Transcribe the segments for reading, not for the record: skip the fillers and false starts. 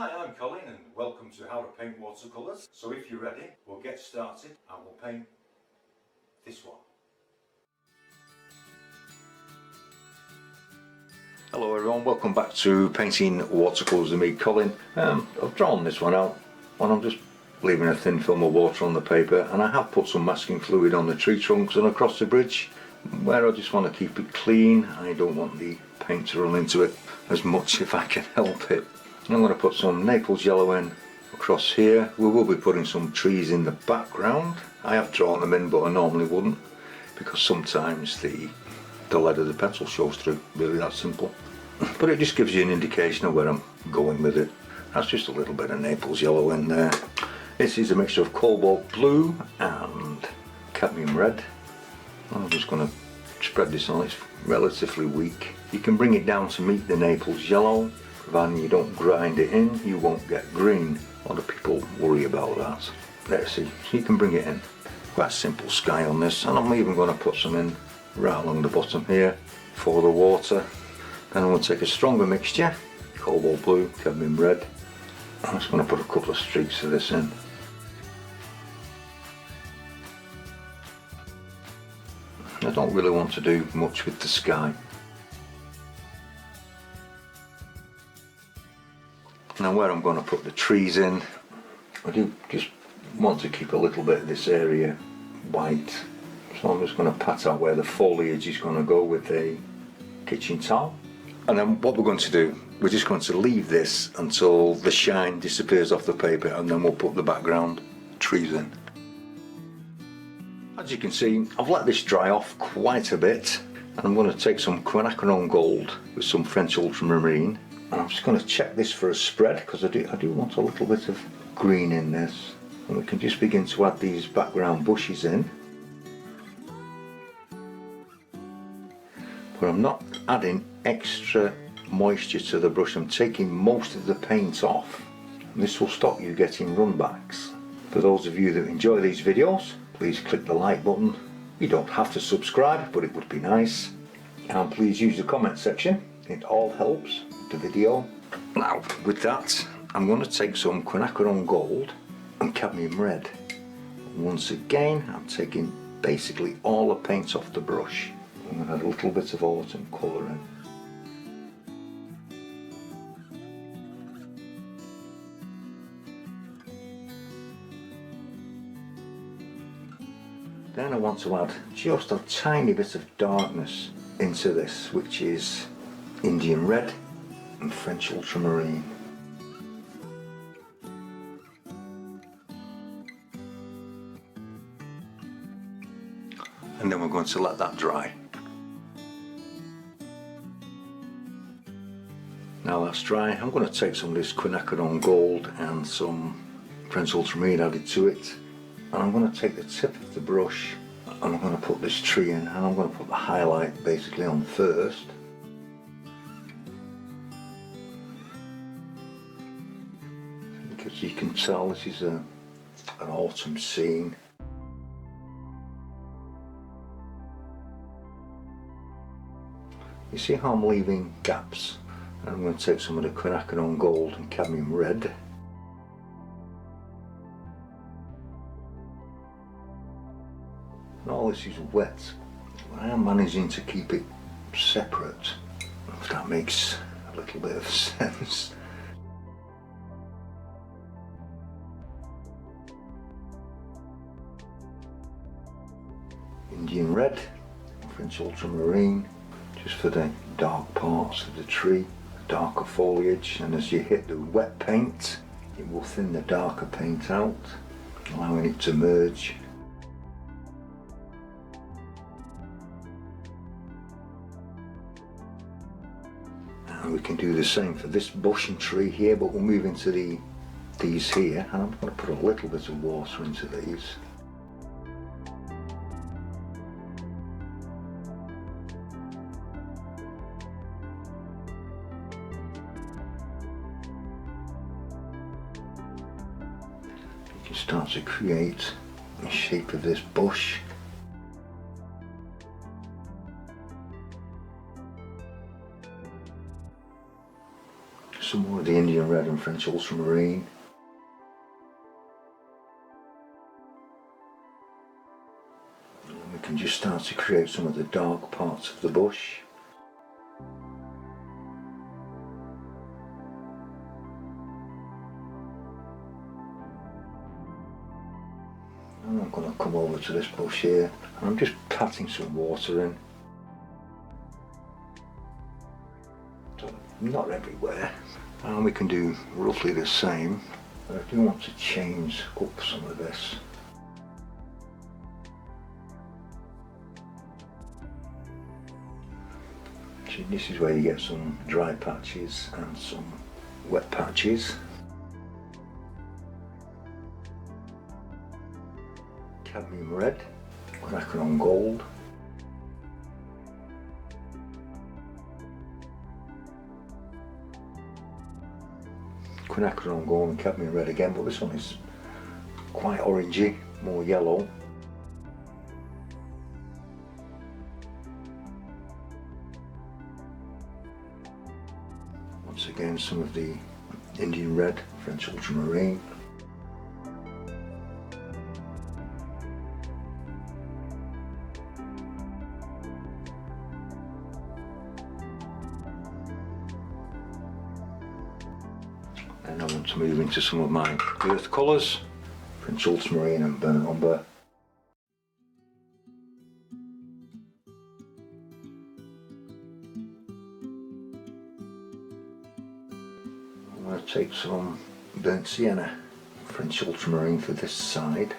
Hi, I'm Colin and welcome to How to Paint Watercolours. So if you're ready, we'll get started and we'll paint this one. Hello everyone, welcome back to Painting Watercolours with me, Colin. I've drawn this one out and I'm just leaving a thin film of water on the paper, and I have put some masking fluid on the tree trunks and across the bridge where I just want to keep it clean. I don't want the paint to run into it as much if I can help it. I'm going to put some Naples yellow in across here. We will be putting some trees in the background. I have drawn them in, but I normally wouldn't, because sometimes the lead of the pencil shows through. Really that simple. But it just gives you an indication of where I'm going with it. That's just a little bit of Naples yellow in there. This is a mixture of cobalt blue and cadmium red. I'm just going to spread this on. It's relatively weak. You can bring it down to meet the Naples yellow. Providing you don't grind it in, you won't get green. A lot of people worry about that. Let's see, so you can bring it in. Quite a simple sky on this, and I'm even going to put some in right along the bottom here for the water. Then I'm going to take a stronger mixture, cobalt blue, cadmium red. I'm just going to put a couple of streaks of this in. I don't really want to do much with the sky. Now where I'm going to put the trees in, I do just want to keep a little bit of this area white. So I'm just going to pat out where the foliage is going to go with a kitchen towel. And then what we're going to do, we're just going to leave this until the shine disappears off the paper, and then we'll put the background trees in. As you can see, I've let this dry off quite a bit, and I'm going to take some quinacridone gold with some French ultramarine. And I'm just going to check this for a spread, because I do want a little bit of green in this. And we can just begin to add these background bushes in. But I'm not adding extra moisture to the brush. I'm taking most of the paint off. And this will stop you getting runbacks. For those of you that enjoy these videos, please click the like button. You don't have to subscribe, but it would be nice. And please use the comment section. It all helps the video. Now with that, I'm going to take some quinacridone gold and cadmium red. Once again, I'm taking basically all the paint off the brush. I'm going to add a little bit of autumn colour in. Then I want to add just a tiny bit of darkness into this, which is Indian red and French ultramarine. And then we're going to let that dry. Now that's dry, I'm going to take some of this quinacridone gold and some French ultramarine added to it, and I'm going to take the tip of the brush and I'm going to put this tree in, and I'm going to put the highlight basically on first. As you can tell, this is an autumn scene. You see how I'm leaving gaps? And I'm going to take some of the quinacridone gold and cadmium red. And all this is wet, but I am managing to keep it separate, if that makes a little bit of sense. Indian red, French ultramarine, just for the dark parts of the tree, darker foliage, and as you hit the wet paint, it will thin the darker paint out, allowing it to merge. And we can do the same for this bush and tree here, but we'll move into these here, and I'm going to put a little bit of water into these. You can start to create the shape of this bush. some more of the Indian red and French ultramarine. And we can just start to create some of the dark parts of the bush. And I'm going to come over to this bush here and I'm just patting some water in. So not everywhere. And we can do roughly the same, but I do want to change up some of this. So this is where you get some dry patches and some wet patches. Cadmium red, quinacridone gold, quinacridone gold and cadmium red again, but this one is quite orangey, more yellow. Once again, some of the Indian red, French ultramarine. And I want to move into some of my earth colours, French ultramarine and burnt umber. I'm going to take some burnt sienna, French ultramarine for this side.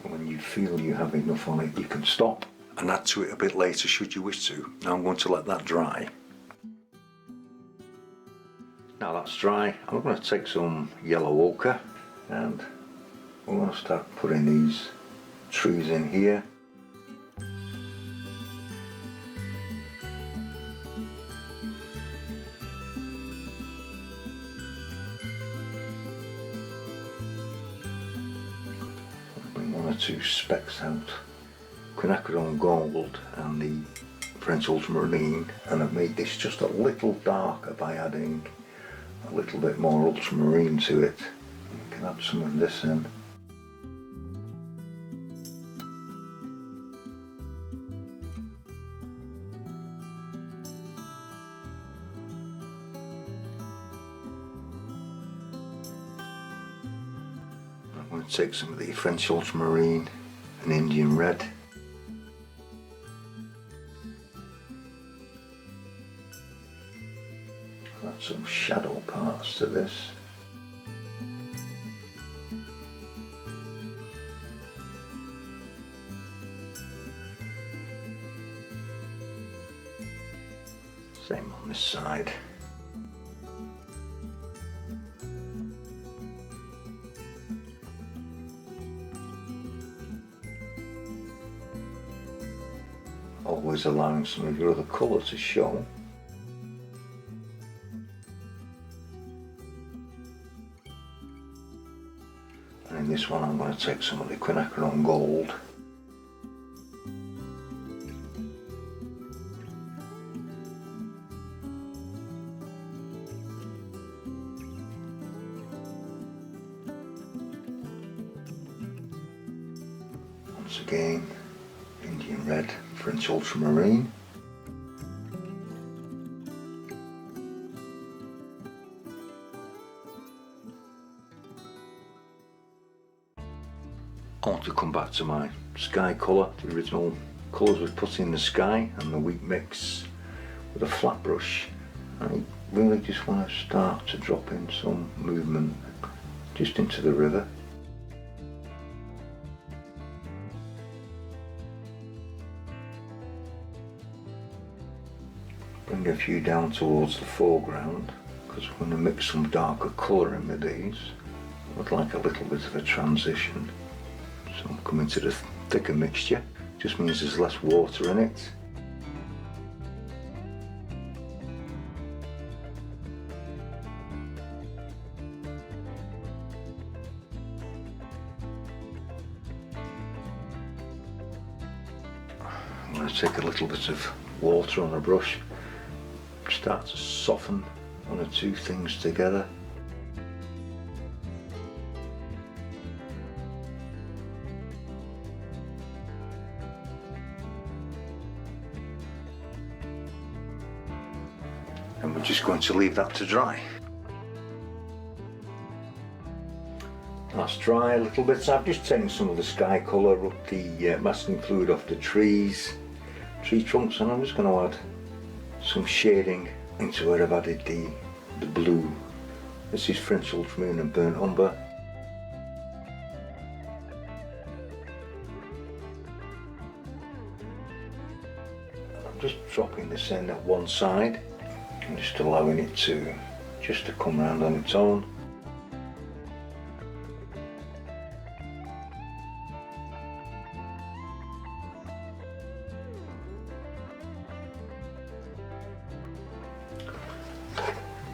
When you feel you have enough on it, you can stop and add to it a bit later should you wish to. Now I'm going to let that dry. Now that's dry, I'm going to take some yellow ochre and we're going to start putting these trees in here. Bring one or two specks out. Quinacridone gold and the French ultramarine, and I've made this just a little darker by adding a little bit more ultramarine to it. You can add some of this in. I'm going to take some of the French ultramarine and Indian red. Add some shadow parts to this. Same on this side. Always allowing some of your other colour to show. And in this one I'm going to take some of the quinacridone gold. Once again, Indian red, French ultramarine. I want to come back to my sky colour, the original colours we put in the sky, and the wheat mix with a flat brush. I really just want to start to drop in some movement just into the river. Bring a few down towards the foreground because we're going to mix some darker colour in with these. I would like a little bit of a transition. So I'm coming to the thicker mixture, just means there's less water in it. I'm going to take a little bit of water on a brush, start to soften one or two things together. And we're just going to leave that to dry. That's dry a little bit. So I've just taken some of the sky colour, up the masking fluid off the tree trunks, and I'm just going to add some shading into where I've added the blue. This is French ultramarine and burnt umber. And I'm just dropping this in at one side and just allowing it to come round on its own.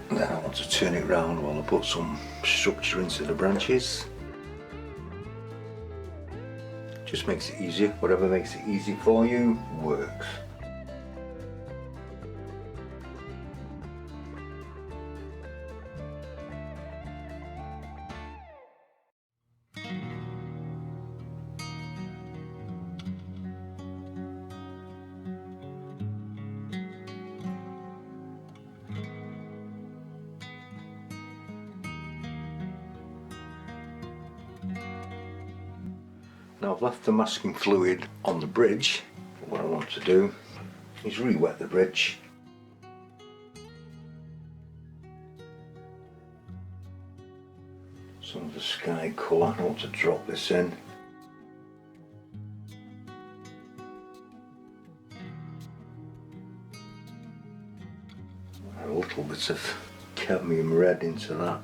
Then I want to turn it round while I put some structure into the branches. Just makes it easier. Whatever makes it easy for you works. Now I've left the masking fluid on the bridge. What I want to do is re-wet the bridge. Some of the sky colour, I want to drop this in. A little bit of cadmium red into that.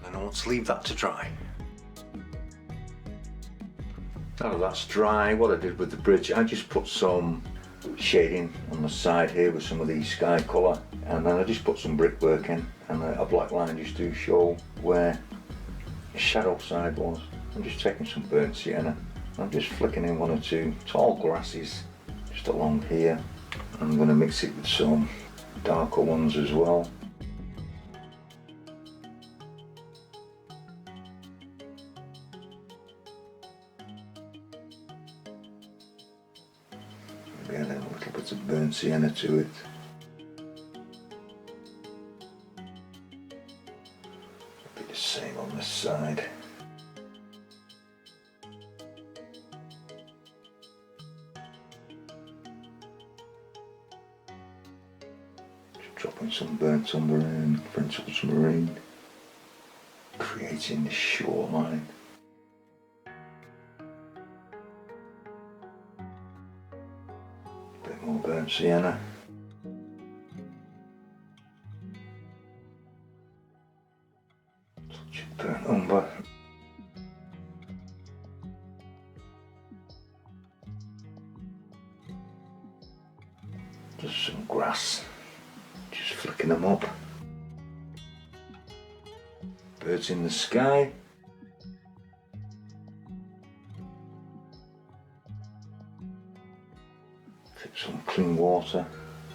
And I want to leave that to dry. Now that's dry, what I did with the bridge, I just put some shading on the side here with some of the sky colour, and then I just put some brickwork in and a black line just to show where the shadow side was. I'm just taking some burnt sienna. I'm just flicking in one or two tall grasses just along here. I'm going to mix it with some darker ones as well. Again, a little bit of burnt sienna to it. Be the same on this side. Just dropping some burnt umber in, French ultramarine, creating the shoreline. Bit more burnt sienna. Touch of burnt umber. Just some grass. Just flicking them up. Birds in the sky. Some clean water.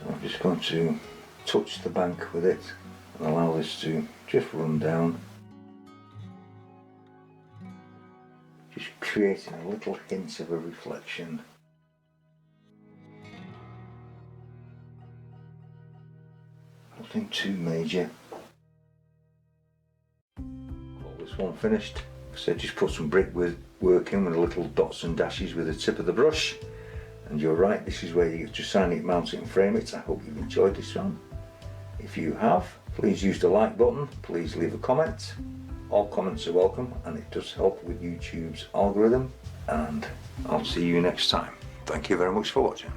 I'm just going to touch the bank with it and allow this to just run down, just creating a little hint of a reflection. Nothing too major. All this one finished. So just put some brickwork in with little dots and dashes with the tip of the brush. And you're right, this is where you just sign it, mount it and frame it. I hope you've enjoyed this one. If you have, please use the like button, please leave a comment. All comments are welcome and it does help with YouTube's algorithm. And I'll see you next time. Thank you very much for watching.